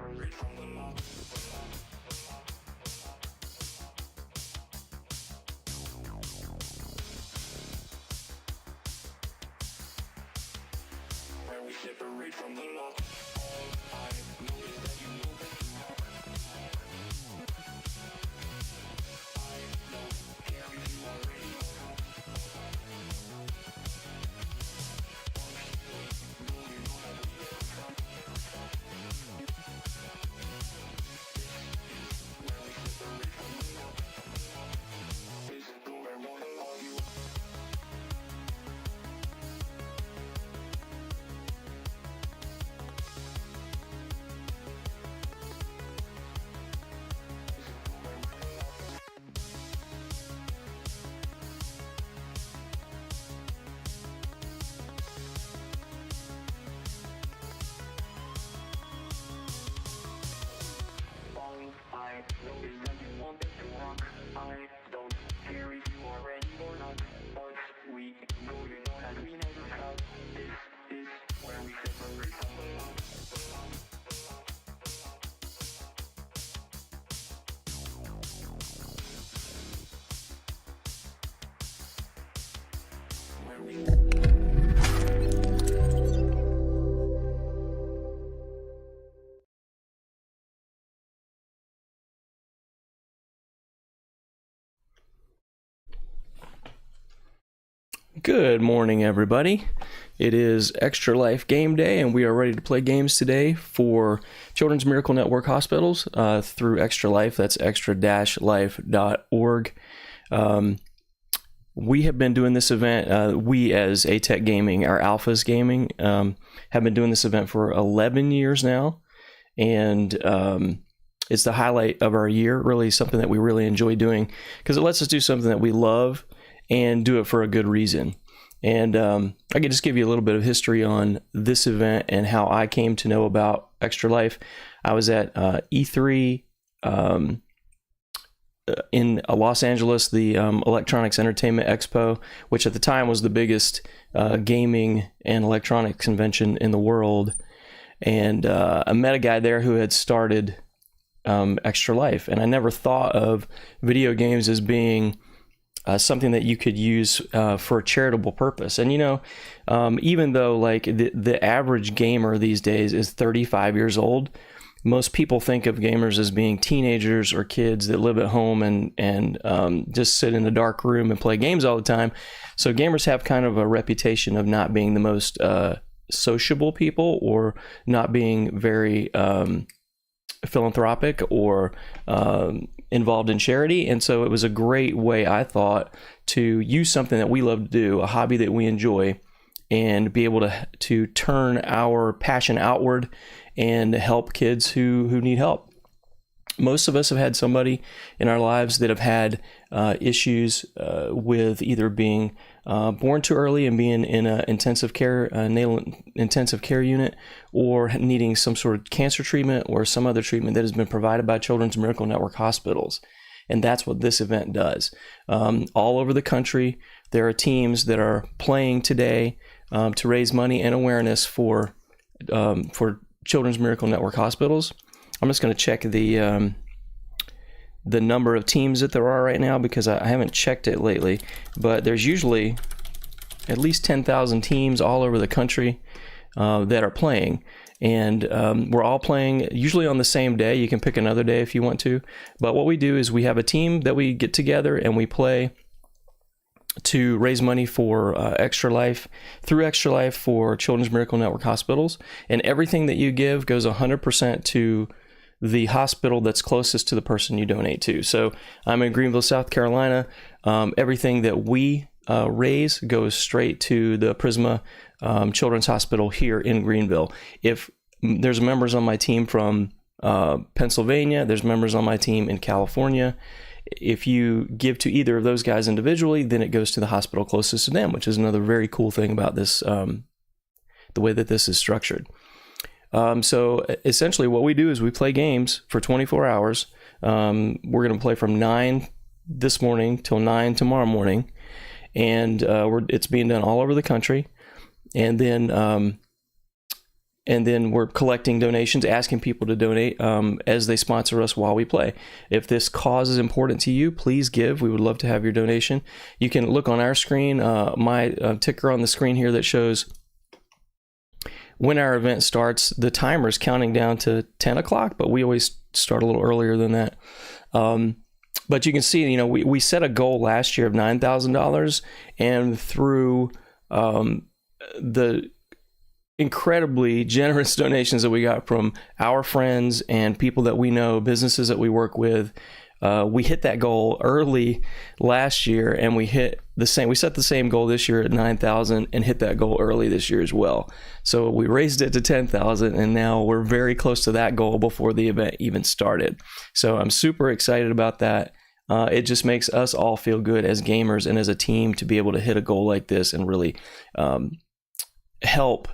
Separate from the law. All I know is that you move it. I don't care if you already know. No, you know how we get from. Where we separate from the law. This is where I wanna love you. I know is that you want it to rock. I don't care if you are ready or not, but we know you know that we never stop. This is where we separate from the law. Where we Good morning, everybody. It is Extra Life game day, and we are ready to play games today for Children's Miracle Network Hospitals through Extra Life. That's extra-life.org. We have been doing this event, we as ATech Gaming, our Alphas Gaming, have been doing this event for 11 years now, and it's the highlight of our year, really something that we really enjoy doing because it lets us do something that we love and do it for a good reason. And I can just give you a little bit of history on this event and how I came to know about Extra Life. I was at E3 in Los Angeles, the Electronics Entertainment Expo, which at the time was the biggest gaming and electronics convention in the world. And I met a guy there who had started Extra Life, and I never thought of video games as being something that you could use for a charitable purpose. And even though like the average gamer these days is 35 years old, most people think of gamers as being teenagers or kids that live at home and just sit in a dark room and play games all the time. So gamers have kind of a reputation of not being the most sociable people, or not being very philanthropic or involved in charity. And so it was a great way, I thought, to use something that we love to do, a hobby that we enjoy, and be able to turn our passion outward and help kids who need help. Most of us have had somebody in our lives that have had issues with either being born too early and being in an intensive care unit, or needing some sort of cancer treatment or some other treatment that has been provided by Children's Miracle Network hospitals. And that's what this event does. All over the country, there are teams that are playing today to raise money and awareness for Children's Miracle Network hospitals. I'm just going to check the number of teams that there are right now, because I haven't checked it lately, but there's usually at least 10,000 teams all over the country that are playing, and we're all playing usually on the same day. You can pick another day if you want to, but what we do is we have a team that we get together and we play to raise money for Extra Life, through Extra Life for Children's Miracle Network hospitals, and everything that you give goes 100% to the hospital that's closest to the person you donate to. So I'm in Greenville, South Carolina. Everything that we raise goes straight to the Prisma Children's Hospital here in Greenville. If there's members on my team from Pennsylvania, there's members on my team in California. If you give to either of those guys individually, then it goes to the hospital closest to them, which is another very cool thing about this, the way that this is structured. So essentially what we do is we play games for 24 hours. We're going to play from 9 this morning till 9 tomorrow morning. And it's being done all over the country. And then and then we're collecting donations, asking people to donate as they sponsor us while we play. If this cause is important to you, please give. We would love to have your donation. You can look on our screen, my ticker on the screen here that shows when our event starts. The timer is counting down to 10 o'clock, but we always start a little earlier than that. But you can see, you know, we set a goal last year of $9,000, and through the incredibly generous donations that we got from our friends and people that we know, businesses that we work with, we hit that goal early last year, and we set the same goal this year at 9,000 and hit that goal early this year as well. So we raised it to 10,000, and now we're very close to that goal before the event even started. So I'm super excited about that. It just makes us all feel good as gamers and as a team to be able to hit a goal like this and really help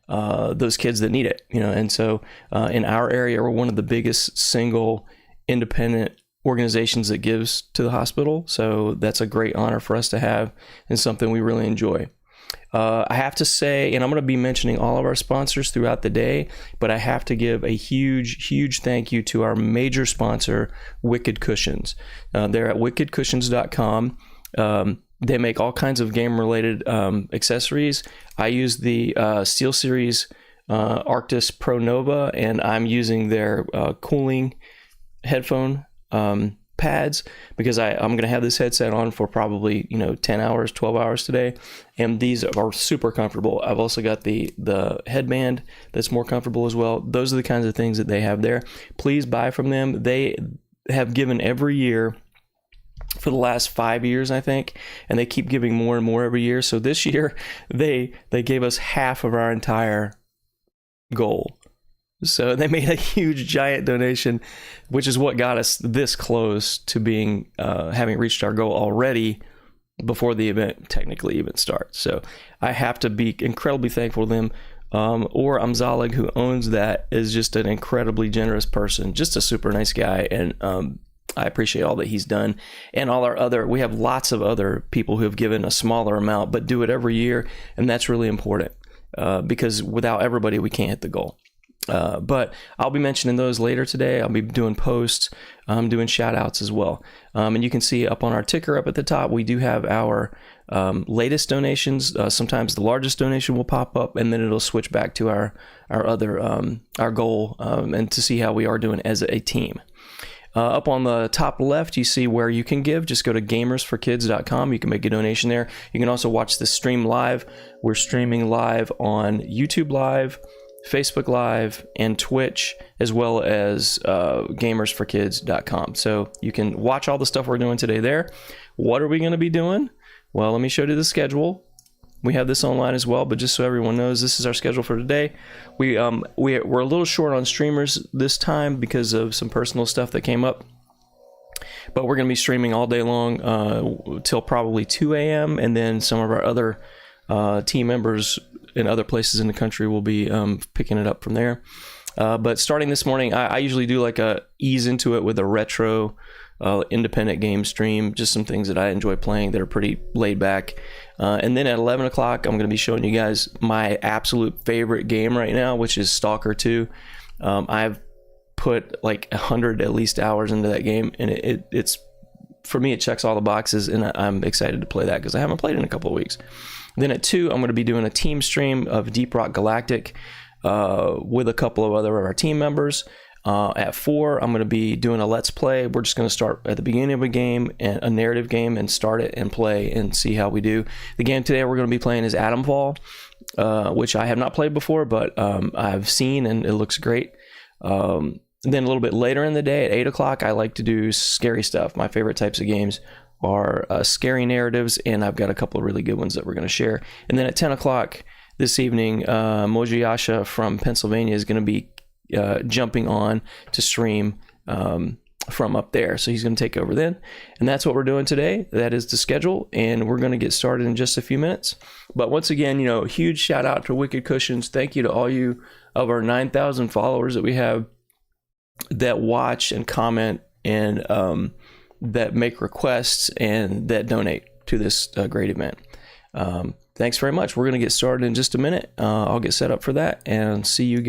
those kids that need it, you know. And so in our area, we're one of the biggest single independent organizations that gives to the hospital. So that's a great honor for us to have and something we really enjoy. I have to say, and I'm going to be mentioning all of our sponsors throughout the day, but I have to give a huge thank you to our major sponsor, Wicked Cushions. They're at wickedcushions.com. They make all kinds of game-related accessories. I use the SteelSeries Arctis Pro Nova, and I'm using their cooling headphone pads because I'm going to have this headset on for probably 10 hours, 12 hours today, and these are super comfortable. I've also got the headband that's more comfortable as well. Those are the kinds of things that they have there. Please buy from them. They have given every year for the last 5 years, I think, and they keep giving more and more every year. So this year they gave us half of our entire goal. So they made a huge giant donation, which is what got us this close to being having reached our goal already before the event technically even starts. So I have to be incredibly thankful to them. Or Amzalig, who owns that, is just an incredibly generous person, just a super nice guy, and I appreciate all that he's done. And we have lots of other people who have given a smaller amount but do it every year, and that's really important because without everybody we can't hit the goal. But I'll be mentioning those later today. I'll be doing posts, doing shout outs as well. And you can see up on our ticker up at the top, we do have our latest donations. Sometimes the largest donation will pop up, and then it'll switch back to our goal, and to see how we are doing as a team. Up on the top left, you see where you can give. Just go to gamersforkids.com. You can make a donation there. You can also watch this stream live. We're streaming live on YouTube Live, Facebook Live, and Twitch, as well as gamersforkids.com. So you can watch all the stuff we're doing today there. What are we going to be doing? Well, let me show you the schedule. We have this online as well, but just so everyone knows, this is our schedule for today. We're a little short on streamers this time because of some personal stuff that came up, but we're going to be streaming all day long till probably 2 a.m. and then some of our other team members in other places in the country will be picking it up from there. But starting this morning, I usually do like a ease into it with a retro independent game stream, just some things that I enjoy playing that are pretty laid back. And then at 11 o'clock, I'm going to be showing you guys my absolute favorite game right now, which is Stalker 2. I've put like 100 at least hours into that game, and it's for me, it checks all the boxes, and I'm excited to play that because I haven't played in a couple of weeks. Then at 2, I'm going to be doing a team stream of Deep Rock Galactic with a couple of other of our team members. At 4, I'm going to be doing a Let's Play. We're just going to start at the beginning of a game, and a narrative game, and start it and play and see how we do. The game today we're going to be playing is Atomfall, which I have not played before, but I've seen, and it looks great. Then a little bit later in the day at 8 o'clock, I like to do scary stuff. My favorite types of games are scary narratives, and I've got a couple of really good ones that we're going to share. And then at 10 o'clock this evening, Mojiasha from Pennsylvania is going to be jumping on to stream from up there. So he's going to take over then. And that's what we're doing today. That is the schedule, and we're going to get started in just a few minutes. But once again, huge shout out to Wicked Cushions. Thank you to all you of our 9,000 followers that we have that watch and comment and that make requests and that donate to this great event. Thanks very much. We're going to get started in just a minute. I'll get set up for that and see you guys.